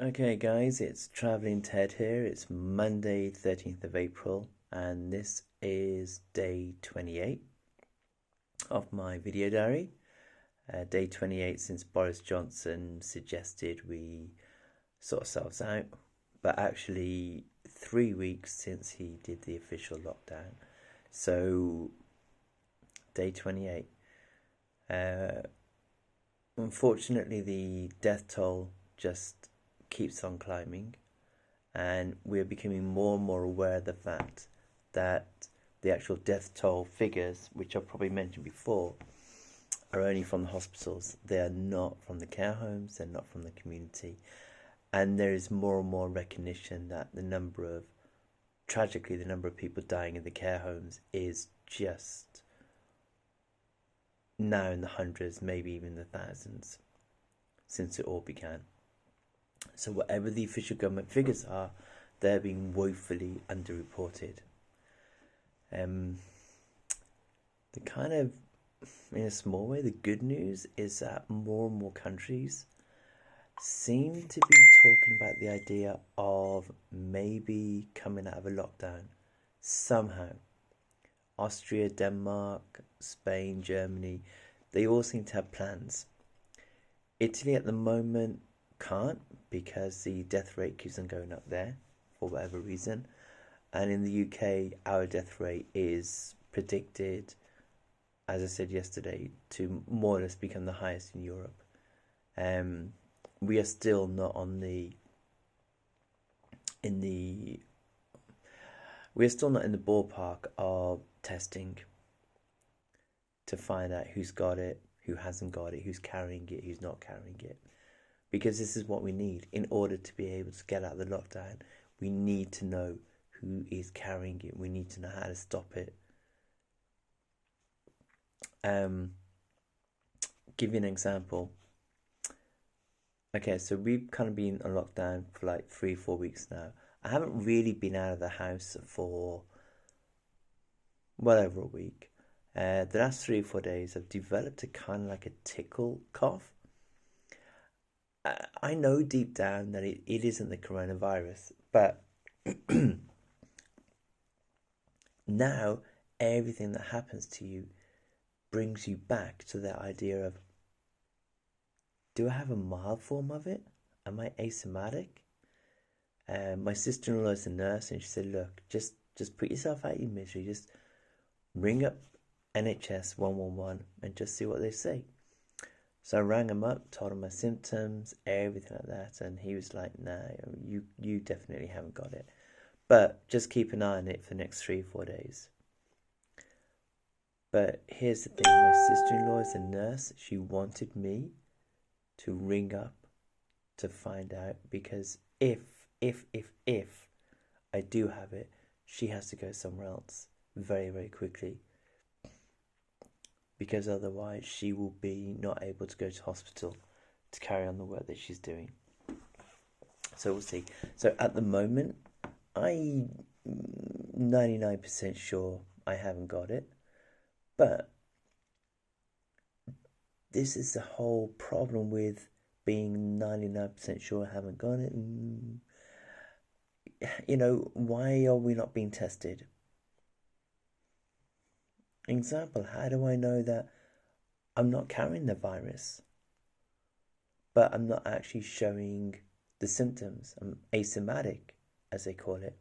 Okay, guys, it's Traveling Ted here. It's Monday, 13th of April, and this is day 28 of my video diary. Day 28 since Boris Johnson suggested we sort ourselves out, but actually 3 weeks since he did the official lockdown. So, day 28. Unfortunately, the death toll just keeps on climbing, and we're becoming more and more aware of the fact that the actual death toll figures, which I've probably mentioned before, are only from the hospitals. They are not from the care homes, they're not from the community. And there is more and more recognition that tragically, the number of people dying in the care homes is just now in the hundreds, maybe even the thousands, since it all began. So whatever the official government figures are, they're being woefully underreported. The kind of, in a small way, the good news is that more and more countries seem to be talking about the idea of maybe coming out of a lockdown somehow. Austria, Denmark, Spain, Germany, they all seem to have plans. Italy at the moment can't, because the death rate keeps on going up there for whatever reason. And in the UK, our death rate is predicted, as I said yesterday, to more or less become the highest in Europe. We are still not we're still not in the ballpark of testing to find out who's got it, who hasn't got it, who's carrying it, who's not carrying it. Because this is what we need in order to be able to get out of the lockdown. We need to know who is carrying it. We need to know how to stop it. Give you an example. Okay, so we've kind of been on lockdown for like 3-4 weeks now. I haven't really been out of the house for well over a week. The last 3 or 4 days, I've developed a kind of like a tickle cough. I know deep down that it isn't the coronavirus, but now everything that happens to you brings you back to that idea of, do I have a mild form of it? Am I asymptomatic? My sister-in-law is a nurse, and she said, look, just put yourself out of your misery. Just ring up NHS 111 and just see what they say. So I rang him up, told him my symptoms, everything like that, and he was like, nah, you definitely haven't got it. But just keep an eye on it for the next 3 or 4 days. But here's the thing, my sister-in-law is a nurse. She wanted me to ring up to find out, because if I do have it, she has to go somewhere else very, very quickly. Because otherwise she will be not able to go to hospital to carry on the work that she's doing. So we'll see. So at the moment, I'm 99% sure I haven't got it. But this is the whole problem with being 99% sure I haven't got it. You know, why are we not being tested? Example, how do I know that I'm not carrying the virus, but I'm not actually showing the symptoms? I'm asymptomatic, as they call it.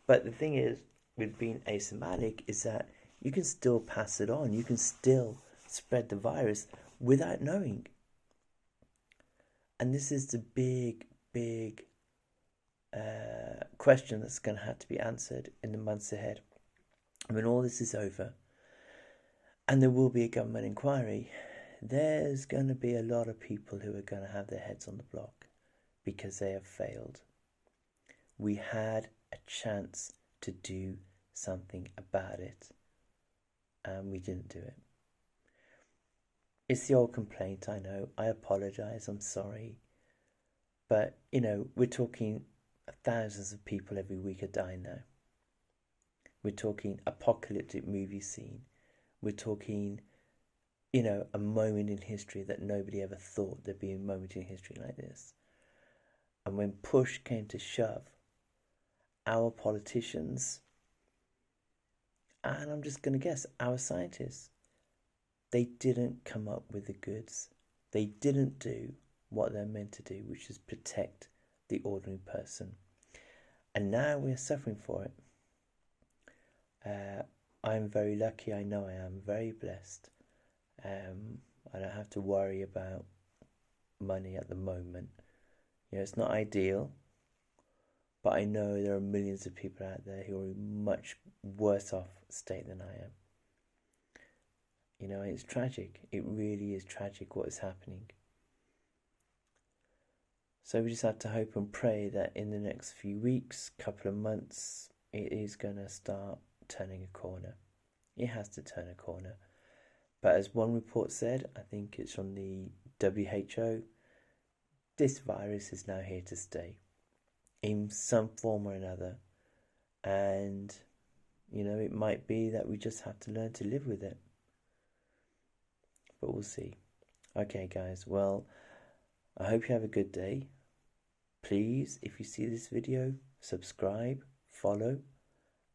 But the thing is, with being asymptomatic, is that you can still pass it on. You can still spread the virus without knowing. And this is the big question that's going to have to be answered in the months ahead. When all this is over, and there will be a government inquiry, there's going to be a lot of people who are going to have their heads on the block because they have failed. We had a chance to do something about it, and we didn't do it. It's the old complaint, I know. I apologise, I'm sorry. But, you know, we're talking thousands of people every week are dying now. We're talking apocalyptic movie scene. We're talking, you know, a moment in history that nobody ever thought there'd be a moment in history like this. And when push came to shove, our politicians, and I'm just going to guess, our scientists, they didn't come up with the goods. They didn't do what they're meant to do, which is protect the ordinary person. And now we're suffering for it. I'm very lucky, I know I am very blessed. I don't have to worry about money at the moment. It's not ideal, but I know there are millions of people out there who are in much worse off state than I am. It's tragic. It really is tragic what is happening. So we just have to hope and pray that in the next few weeks, couple of months, it is going to start turning a corner. It has to turn a corner. But as one report said, I think it's from the WHO, this virus is now here to stay in some form or another. And, it might be that we just have to learn to live with it. But we'll see. Okay, guys. Well, I hope you have a good day. Please, if you see this video, subscribe, follow,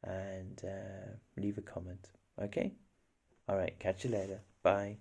and leave a comment. Okay? Alright, catch you later. Bye.